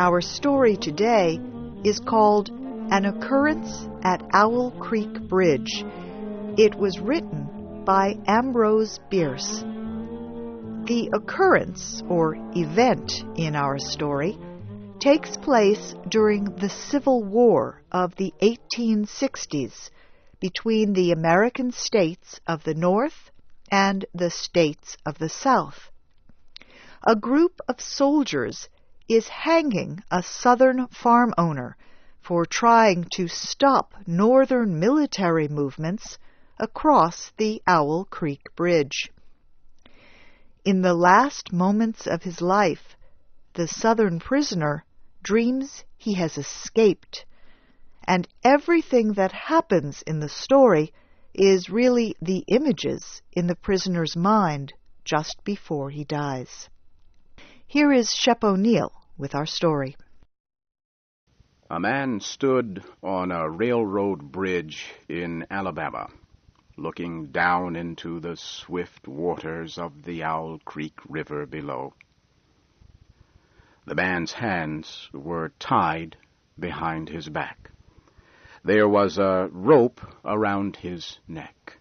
Our story today is called An Occurrence at Owl Creek Bridge. It was written by Ambrose Bierce. The occurrence, or event, in our story takes place during the Civil War of the 1860s between the American states of the North and the states of the South. A group of soldiers is hanging a Southern farm owner for trying to stop Northern military movements across the Owl Creek Bridge. In the last moments of his life, the Southern prisoner dreams he has escaped, and everything that happens in the story is really the images in the prisoner's mind just before he dies. Here is Shep O'Neill with our story. A man stood on a railroad bridge in Alabama, looking down into the swift waters of the Owl Creek River below. The man's hands were tied behind his back. There was a rope around his neck.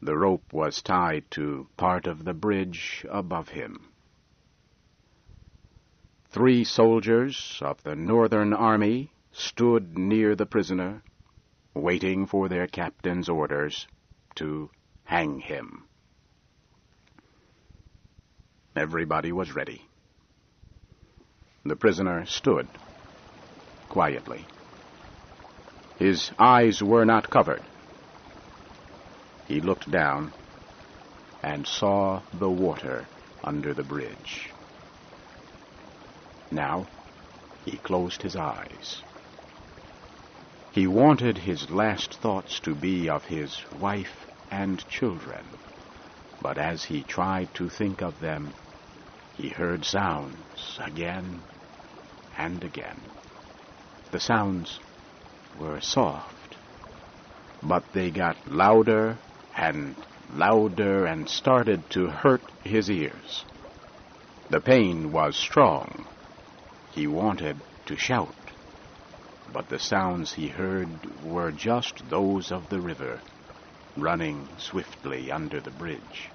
The rope was tied to part of the bridge above him. 3 soldiers of the Northern Army stood near the prisoner, waiting for their captain's orders to hang him. Everybody was ready. The prisoner stood quietly. His eyes were not covered. He looked down and saw the water under the bridge. Now he closed his eyes. He wanted his last thoughts to be of his wife and children, but as he tried to think of them, he heard sounds again and again. The sounds were soft, but they got louder and louder and started to hurt his ears. The pain was strong. He wanted to shout, but the sounds he heard were just those of the river running swiftly under the bridge.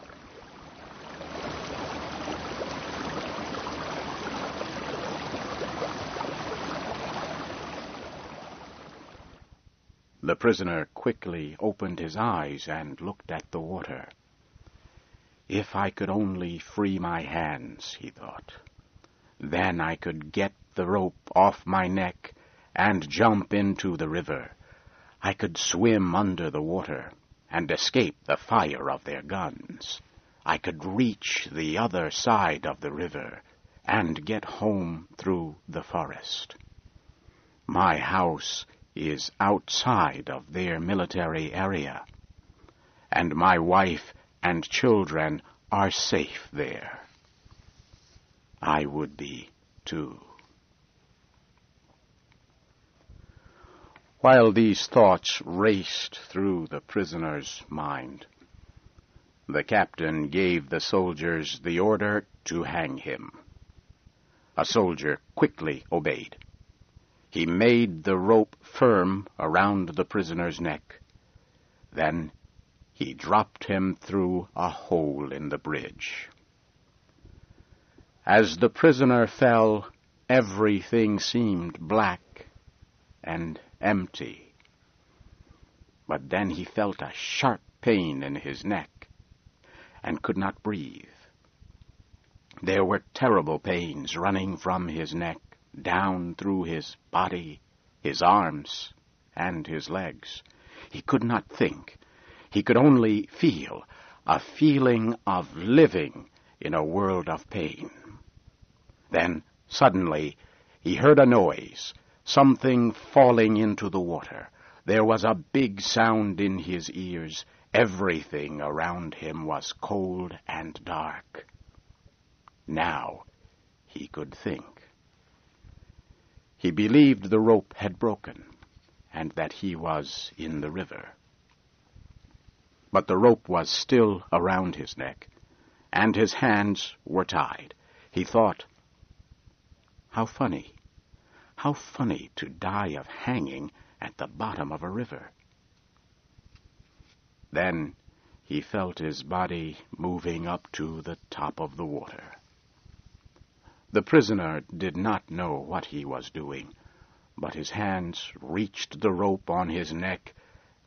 The prisoner quickly opened his eyes and looked at the water. If I could only free my hands, he thought. Then I could get the rope off my neck and jump into the river. I could swim under the water and escape the fire of their guns. I could reach the other side of the river and get home through the forest. My house is outside of their military area, and my wife and children are safe there. I would be, too. While these thoughts raced through the prisoner's mind, the captain gave the soldiers the order to hang him. A soldier quickly obeyed. He made the rope firm around the prisoner's neck. Then he dropped him through a hole in the bridge. As the prisoner fell, everything seemed black and empty. But then he felt a sharp pain in his neck and could not breathe. There were terrible pains running from his neck down through his body, his arms, and his legs. He could not think. He could only feel a feeling of living in a world of pain. Then, suddenly, he heard a noise, something falling into the water. There was a big sound in his ears. Everything around him was cold and dark. Now he could think. He believed the rope had broken, and that he was in the river. But the rope was still around his neck, and his hands were tied. He thought, How funny. How funny to die of hanging at the bottom of a river. Then he felt his body moving up to the top of the water. The prisoner did not know what he was doing, but his hands reached the rope on his neck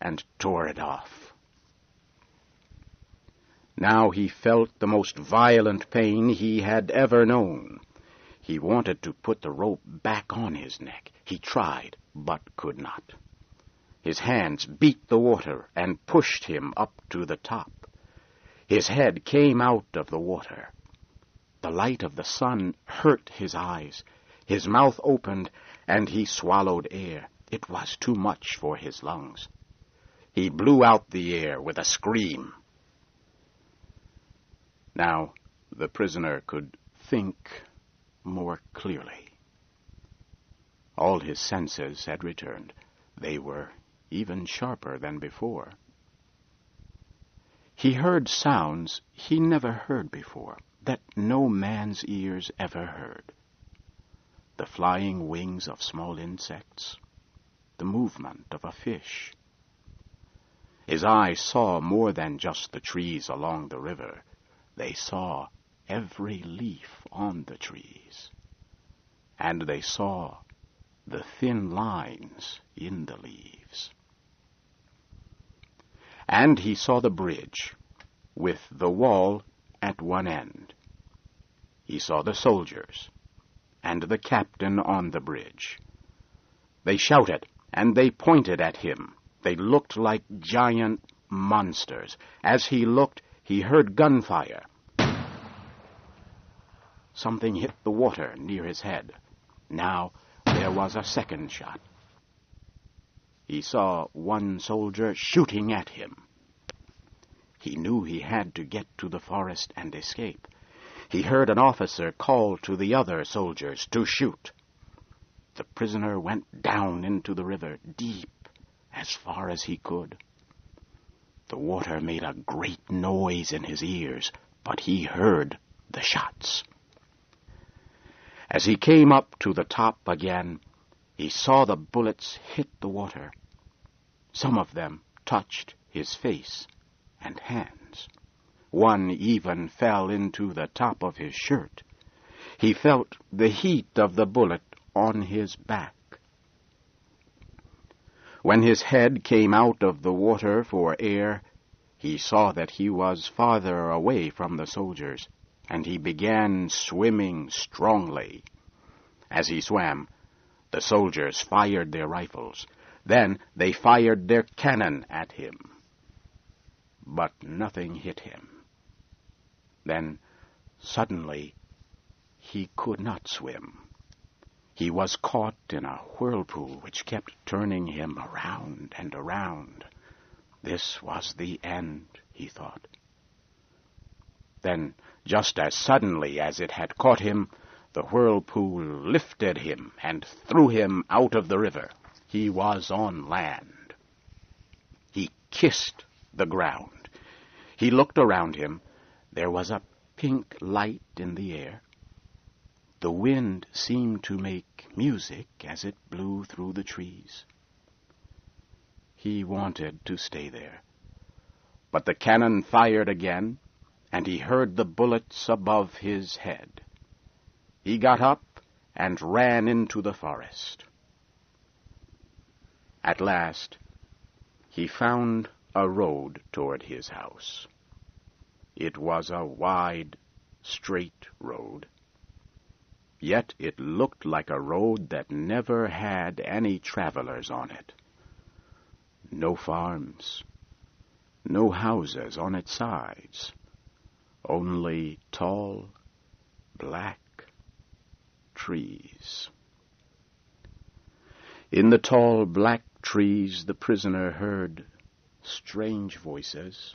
and tore it off. Now he felt the most violent pain he had ever known. He wanted to put the rope back on his neck. He tried, but could not. His hands beat the water and pushed him up to the top. His head came out of the water. The light of the sun hurt his eyes. His mouth opened, and he swallowed air. It was too much for his lungs. He blew out the air with a scream. Now the prisoner could think more clearly. All his senses had returned. They were even sharper than before. He heard sounds he never heard before, that no man's ears ever heard. The flying wings of small insects, the movement of a fish. His eyes saw more than just the trees along the river. They saw every leaf on the trees, and they saw the thin lines in the leaves. And he saw the bridge, with the wall at one end. He saw the soldiers, and the captain on the bridge. They shouted, and they pointed at him. They looked like giant monsters. As he looked, he heard gunfire. Something hit the water near his head. Now there was a second shot. He saw one soldier shooting at him. He knew he had to get to the forest and escape. He heard an officer call to the other soldiers to shoot. The prisoner went down into the river, deep, as far as he could. The water made a great noise in his ears, but he heard the shots. As he came up to the top again, he saw the bullets hit the water. Some of them touched his face and hands. One even fell into the top of his shirt. He felt the heat of the bullet on his back. When his head came out of the water for air, he saw that he was farther away from the soldiers, and he began swimming strongly. As he swam, the soldiers fired their rifles. Then they fired their cannon at him. But nothing hit him. Then, suddenly, he could not swim. He was caught in a whirlpool which kept turning him around and around. This was the end, he thought. Then, just as suddenly as it had caught him, the whirlpool lifted him and threw him out of the river. He was on land. He kissed the ground. He looked around him. There was a pink light in the air. The wind seemed to make music as it blew through the trees. He wanted to stay there. But the cannon fired again, and he heard the bullets above his head. He got up and ran into the forest. At last, he found a road toward his house. It was a wide, straight road. Yet it looked like a road that never had any travelers on it. No farms, no houses on its sides, only tall, black trees. In the tall, black trees the prisoner heard strange voices.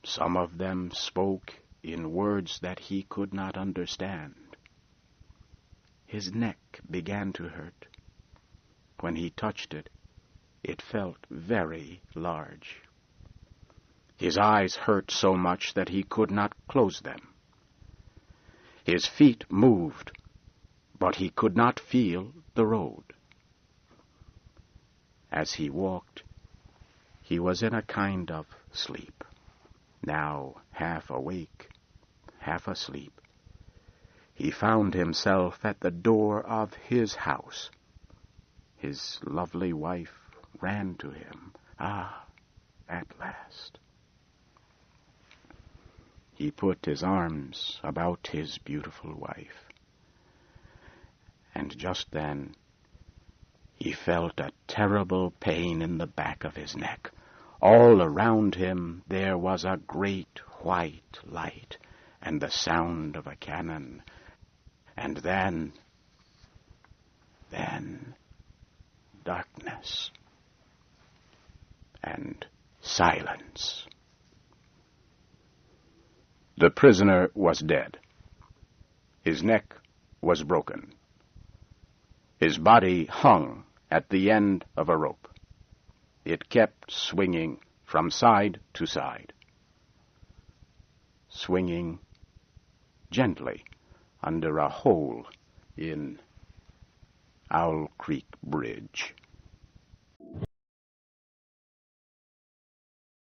Some of them spoke in words that he could not understand. His neck began to hurt. When he touched it, it felt very large. His eyes hurt so much that he could not close them. His feet moved, but he could not feel the road. As he walked, he was in a kind of sleep, now half awake, half asleep. He found himself at the door of his house. His lovely wife ran to him. Ah, at last. He put his arms about his beautiful wife. And just then, he felt a terrible pain in the back of his neck. All around him there was a great white light and the sound of a cannon. And then darkness and silence. The prisoner was dead. His neck was broken. His body hung at the end of a rope. It kept swinging from side to side, swinging gently under a hole in Owl Creek Bridge.